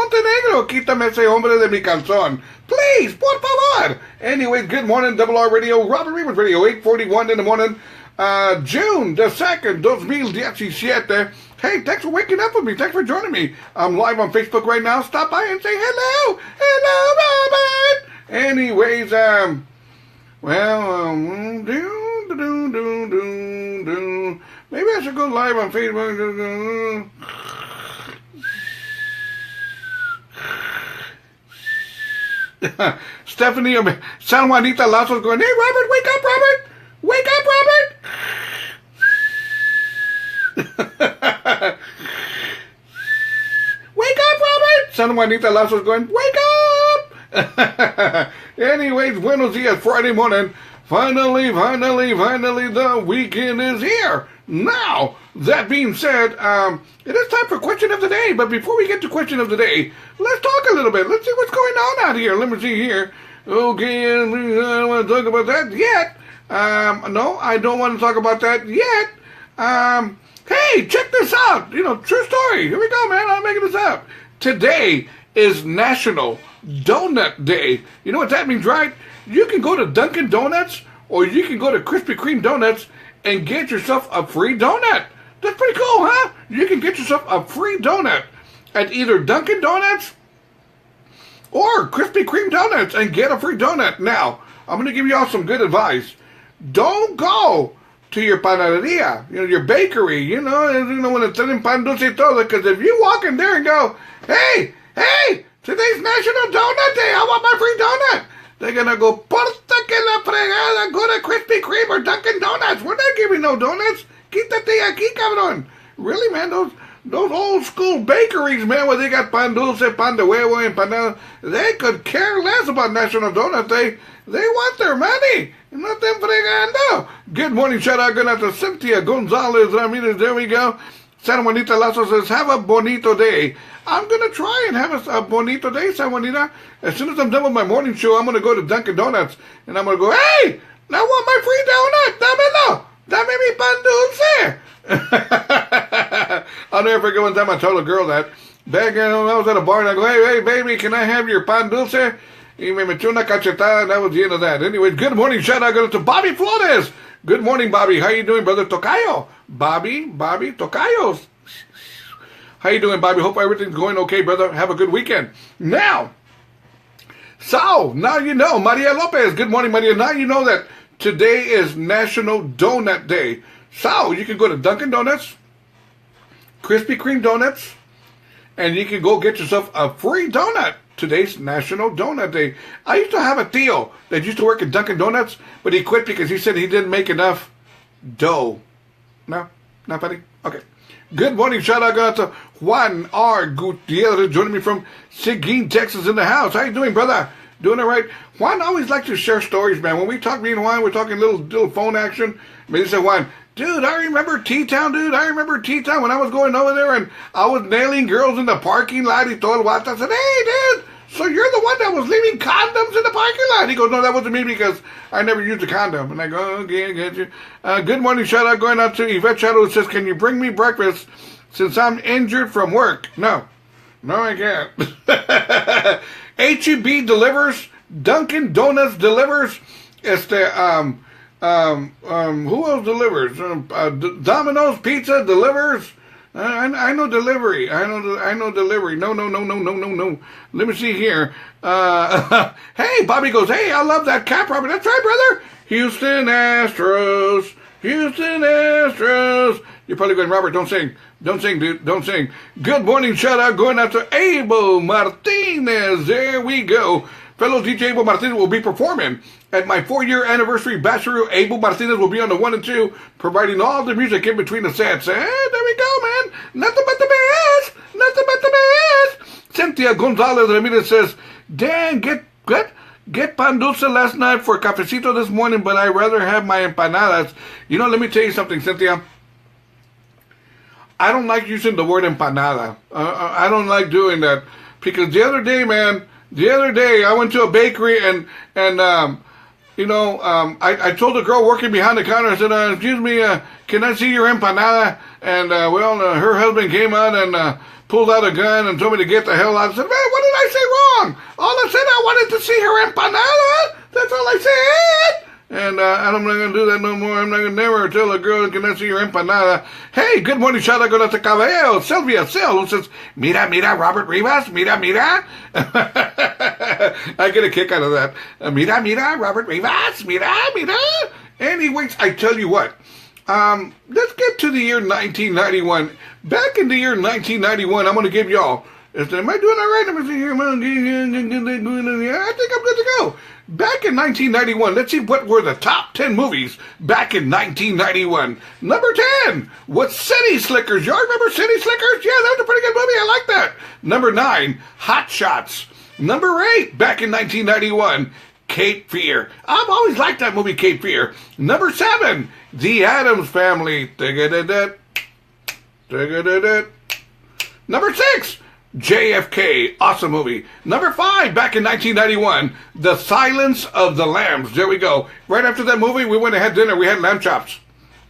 Montenegro, quítame ese hombre de mi calzón. Please, por favor. Anyways, good morning, RRR Radio, Robert Rivas Radio, 8:41 in the morning, June the 2nd, 2017. Hey, thanks for waking up with me. Thanks for joining me. I'm live on Facebook right now. Stop by and say hello. Hello, Robert. Anyways, maybe I should go live on Facebook. Stephanie, San Juanita Lazo's going, hey, Robert, wake up, Robert. Wake up, Robert. Wake up, Robert. San Juanita Lazo's going, wake up. Anyways, buenos dias, Friday morning. Finally, the weekend is here. Now, that being said, it is time for question of the day. But before we get to question of the day, let's talk a little bit. Let's see what's going on out here. Let me see here. Okay, I don't want to talk about that yet. No, I don't want to talk about that yet. Hey, check this out. True story. Here we go, man. I'm making this up. Today is National Donut Day. You know what that means, right? You can go to Dunkin' Donuts or you can go to Krispy Kreme Donuts and get yourself a free donut. That's pretty cool, huh? You can get yourself a free donut at either Dunkin' Donuts or Krispy Kreme Donuts and get a free donut. Now, I'm going to give you all some good advice. Don't go to your panaderia, your bakery, when it's selling pan dulce y todo, because if you walk in there and go, hey, today's National Donut Day, I want my free donut. They're going to go, porta que la fregada, go to Krispy Kreme or Dunkin' Donuts. We're not giving no donuts. Quítate aquí, cabrón. Really, man, those old school bakeries, man, where they got pan dulce, pan de huevo, empanada, they could care less about National Donut Day. They want their money. Nothing fregando. Good morning, shout out going out to Cynthia Gonzalez Ramirez. There we go. San Juanita Lazo says, have a bonito day. I'm going to try and have a bonito day, San Juanita. As soon as I'm done with my morning show, I'm going to go to Dunkin' Donuts. And I'm going to go, hey, I want my free donut. Dámelo. Dame mi pan dulce. I'll never forget one time I told a girl that. Back when I was at a bar, and I go, hey, baby, can I have your pan dulce? Y me metió una cachetada, and that was the end of that. Anyways, good morning, shout out to Bobby Flores. Good morning, Bobby. How you doing, brother? Tocayo. Bobby, Tocayos. How you doing, Bobby? Hope everything's going okay, brother. Have a good weekend. Now you know, Maria Lopez. Good morning, Maria. Now you know that today is National Donut Day. So you can go to Dunkin' Donuts, Krispy Kreme Donuts, and you can go get yourself a free donut. Today's National Donut Day. I used to have a tío that used to work at Dunkin' Donuts, but he quit because he said he didn't make enough dough. No? Not funny? Okay. Good morning. Shout out to Juan R. Gutierrez joining me from Seguin, Texas in the house. How you doing, brother? Doing all right? Juan always likes to share stories, man. When we talk, me and Juan, we're talking little phone action. I mean, he said, Juan, dude, I remember T-Town, dude. I remember T-Town when I was going over there and I was nailing girls in the parking lot. He told Juan, I said, hey, dude, so you're the one that was leaving condoms in the parking lot? He goes, no, that wasn't me because I never used a condom. And I go, okay, I get you. Good morning, shout out going out to Yvette Shadow, who says, can you bring me breakfast since I'm injured from work? No, I can't. H-E-B delivers. Dunkin' Donuts delivers. Who else delivers? Domino's Pizza delivers. I know delivery. I know delivery. No. Let me see here. Hey, Bobby goes, hey, I love that cap, Robert. That's right, brother. Houston Astros. You're probably going, Robert, don't sing. Don't sing, dude. Don't sing. Good morning, shout out going out to Abel Martinez. There we go. Fellow DJ Abel Martinez will be performing at my 4-year anniversary bachelor. Abel Martinez will be on the 1 and 2, providing all the music in between the sets. There we go, man. Nothing but the best. Cynthia Gonzalez Ramirez says, Dan, get pan dulce last night for cafecito this morning, but I'd rather have my empanadas. Let me tell you something, Cynthia. I don't like using the word empanada. I don't like doing that because the other day, I went to a bakery and I told the girl working behind the counter, I said, excuse me, can I see your empanada? And her husband came out and pulled out a gun and told me to get the hell out. I said, man, what did I say wrong? All I said, I wanted to see her empanada. That's all I said. And I'm not going to do that no more. I'm not going to never tell a girl, can I see your empanada? Hey, good morning, shout out to Cabello. Sylvia Sil says, mira, Robert Rivas, mira. I get a kick out of that. Mira, Robert Rivas, mira. Anyways, I tell you what. Let's get to the year 1991. Back in the year 1991, I'm going to give y'all. Am I doing all right? I think I'm good to go. Back in 1991, let's see what were the top 10 movies back in 1991. Number 10 was City Slickers. Y'all remember City Slickers? Yeah, that was a pretty good movie. I like that. Number 9, Hot Shots. Number 8, back in 1991, Cape Fear. I've always liked that movie, Cape Fear. Number 7, The Addams Family. Number 6, JFK, awesome movie. Number 5, back in 1991, The Silence of the Lambs. There we go. Right after that movie, we went and had dinner. We had lamb chops.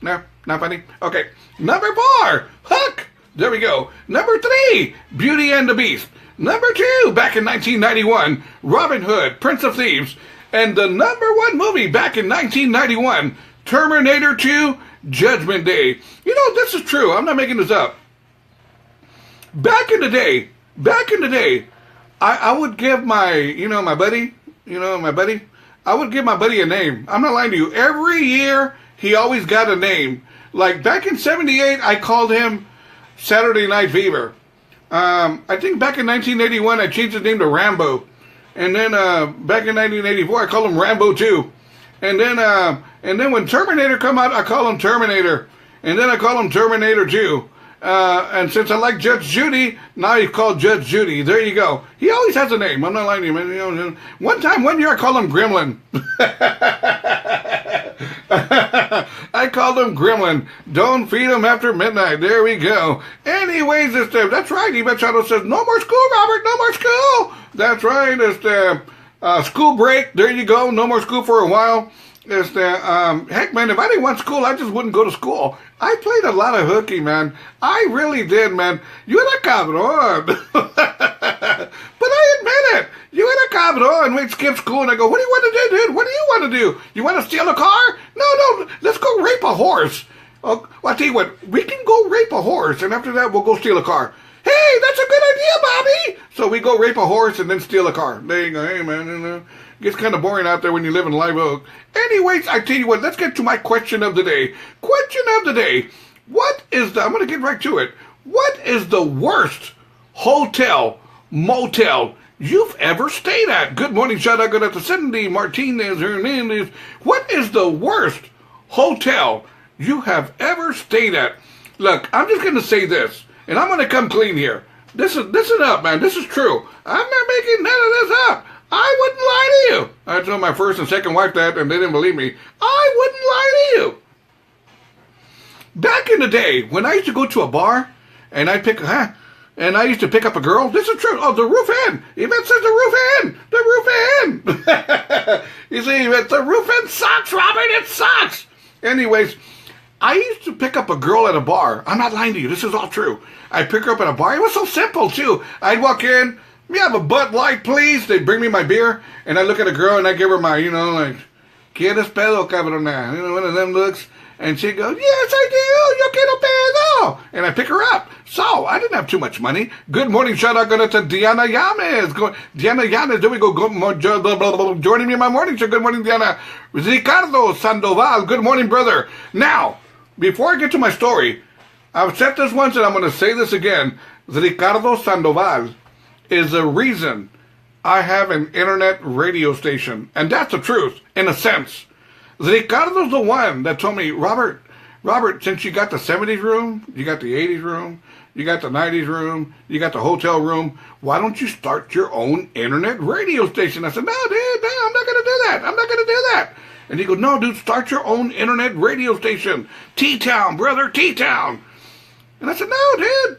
No, not funny? Okay. Number 4, Hook. There we go. Number 3, Beauty and the Beast. Number 2, back in 1991, Robin Hood, Prince of Thieves. And the number 1 movie back in 1991, Terminator 2, Judgment Day. You know, this is true. I'm not making this up. Back in the day, I would give my buddy, I would give my buddy a name. I'm not lying to you. Every year, he always got a name. Like back in 78, I called him Saturday Night Fever. I think back in 1981, I changed his name to Rambo. And then back in 1984, I called him Rambo 2. And then when Terminator come out, I call him Terminator. And then I call him Terminator 2. And since I like Judge Judy, now he's called Judge Judy. There you go. He always has a name. I'm not lying to you, man. You know, one year I called him Gremlin. I called him Gremlin. Don't feed him after midnight. There we go. Anyways, that's right. Yvette Shadow says, no more school, Robert. No more school. That's right. It's the school break. There you go. No more school for a while. It's the, heck, man, if I didn't want school, I just wouldn't go to school. I played a lot of hooky, man. I really did, man. You era cabrón. But I admit it. You era cabrón. We'd skip school, and I go, what do you want to do, dude? What do you want to do? You want to steal a car? No, let's go rape a horse. Oh, well, I'll tell you what, we can go rape a horse, and after that, we'll go steal a car. Hey, that's a good idea, Bobby. So we go rape a horse and then steal a car. There you go. Hey, man, it gets kind of boring out there when you live in Live Oak. Anyways, I tell you what, let's get to my question of the day. Question of the day. I'm going to get right to it. What is the worst hotel, motel you've ever stayed at? Good morning, shout out to Cindy Martinez Hernandez. What is the worst hotel you have ever stayed at? Look, I'm just going to say this, and I'm going to come clean here. Listen up, man. This is true. I'm not making none of this up. I wouldn't lie to you. I told my first and second wife that, and they didn't believe me. I wouldn't lie to you. Back in the day, when I used to go to a bar, and I used to pick up a girl. This is true. Oh, the roof end. Yvette says the roof end. The roof end. You see, Yvette, the roof end sucks, Robert. It sucks. Anyways, I used to pick up a girl at a bar. I'm not lying to you. This is all true. I'd pick her up at a bar. It was so simple, too. I'd walk in. We have a Bud Light, please. They'd bring me my beer, and I look at a girl, and I give her my, like, ¿Quieres pedo, cabrona? One of them looks, and she goes, yes, I do. Yo quiero pedo. And I pick her up. So, I didn't have too much money. Good morning, shout out to Diana Yames. Diana Yames, there we go. Joining me in my morning show. Good morning, Diana. Ricardo Sandoval, good morning, brother. Now, before I get to my story, I've said this once, and I'm going to say this again. Ricardo Sandoval is the reason I have an internet radio station. And that's the truth, in a sense. Ricardo's the one that told me, Robert, since you got the 70s room, you got the 80s room, you got the 90s room, you got the hotel room, why don't you start your own internet radio station? I said, no, dude, no, I'm not going to do that. I'm not going to do that. And he goes, no, dude, start your own internet radio station. T-Town, brother, T-Town. And I said, no, dude.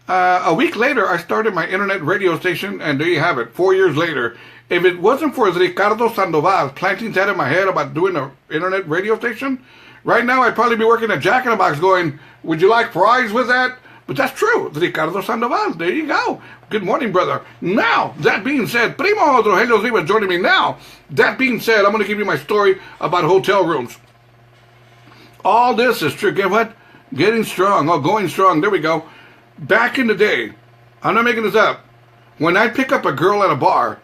A week later, I started my internet radio station, and there you have it, 4 years later. If it wasn't for Ricardo Sandoval planting that in my head about doing an internet radio station, right now I'd probably be working at Jack in the Box going, would you like fries with that? But that's true. Ricardo Sandoval, there you go. Good morning, brother. Now, that being said, Primo Rogelio Rivas joining me now. That being said, I'm going to give you my story about hotel rooms. All this is true. Get what? Getting strong. Oh, going strong. There we go. Back in the day, I'm not making this up. When I pick up a girl at a bar,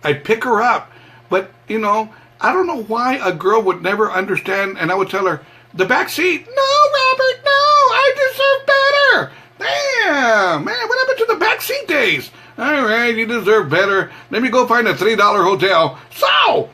I pick her up. But, you know, I don't know why a girl would never understand, and I would tell her, the back seat. No, Robert, no, I deserve better. Damn, man, what happened to the back seat days? All right, you deserve better. Let me go find a $3 hotel. So,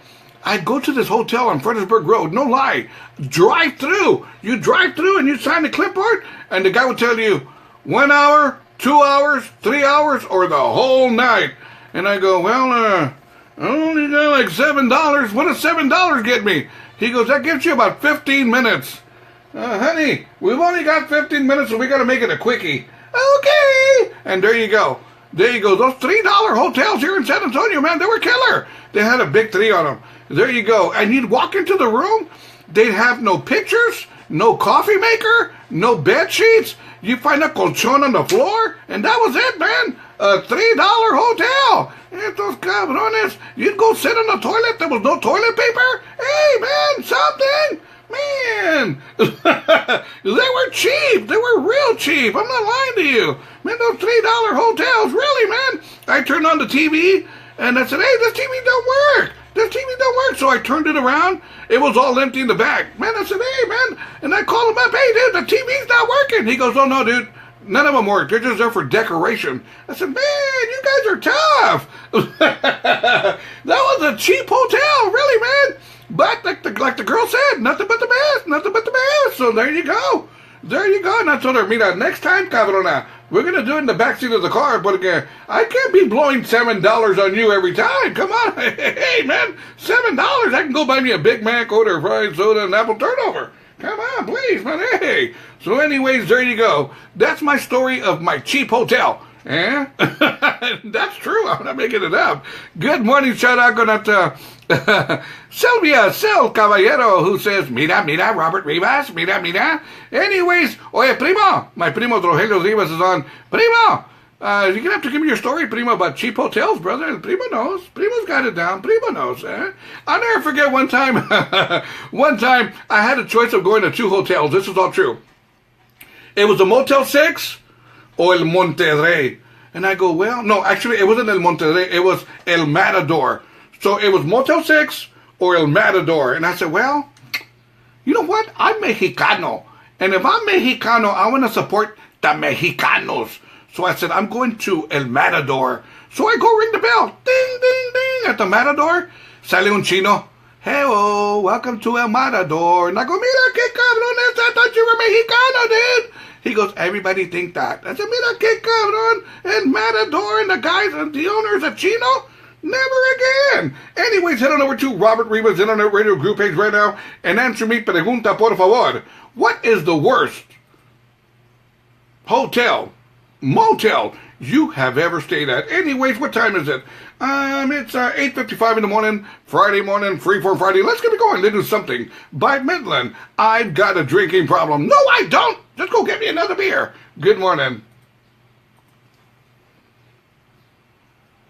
I'd go to this hotel on Fredericksburg Road, no lie, drive through. You drive through and you sign the clipboard, and the guy would tell you, 1 hour, 2 hours, 3 hours, or the whole night. And I go, well, I only got like $7. What does $7 get me? He goes, that gives you about 15 minutes. Honey, we've only got 15 minutes, so we got to make it a quickie. Okay. And there you go. There you go. Those $3 hotels here in San Antonio, man, they were killer. They had a big 3 on them. There you go. And you'd walk into the room, they'd have no pictures, no coffee maker, no bed sheets. You find a colchon on the floor, and that was it, man. A $3 hotel. Estos cabrones. You'd go sit on the toilet. There was no toilet paper. Hey, man, something. Man. They were cheap. They were real cheap. I'm not lying to you. Man, those $3 hotels, really, man. I turned on the TV, and I said, hey, this TV don't work. This TV don't work. So I turned it around. It was all empty in the back. Man, I said, hey, man. And I called him up. Hey, dude, the TV's not working. He goes, oh, no, dude. None of them work. They're just there for decoration. I said, man, you guys are tough. That was a cheap hotel, really, man. But like the girl said, nothing but the best. Nothing but the best. So there you go. There you go. And I told her, mira, next time, cabrona, we're going to do it in the backseat of the car. But again, I can't be blowing $7 on you every time. Come on. Hey, man, $7. I can go buy me a Big Mac, order fried soda, and apple turnover. Come on, please, man. Hey. So anyways, there you go. That's my story of my cheap hotel. Eh? That's true. I'm not making it up. Good morning. Shout out going to Sylvia Sil Caballero, who says, mira, mira, Robert Rivas, mira, mira. Anyways, oye, primo. My primo Rogelio Rivas is on. Primo, you're going to have to give me your story, primo, about cheap hotels, brother. Primo knows. Primo's got it down. Primo knows, eh? I'll never forget one time. One time, I had a choice of going to 2 hotels. This is all true. It was a Motel 6 or El Monterrey. And I go, well, no, actually, it wasn't El Monterrey. It was El Matador. So it was Motel 6 or El Matador. And I said, well, you know what? I'm Mexicano. And if I'm Mexicano, I want to support the Mexicanos. So I said, I'm going to El Matador. So I go ring the bell. Ding, ding, ding. At the Matador, sale un chino. Hello, welcome to El Matador. And I go, mira, que cabrones, I thought you were Mexicano, dude. He goes, everybody think that. I said, mira, que cabron. El Matador and the guys, and the owners of Chino? Never again. Anyways, head on over to Robert Rivas Internet Radio group page right now and answer mi pregunta, por favor. What is the worst hotel, motel you have ever stayed at? Anyways, what time is it? It's 8:55 in the morning, Friday morning, Freeform Friday. Let's get it going. Let's do something. By Midland, I've got a drinking problem. No, I don't. Just go get me another beer. Good morning.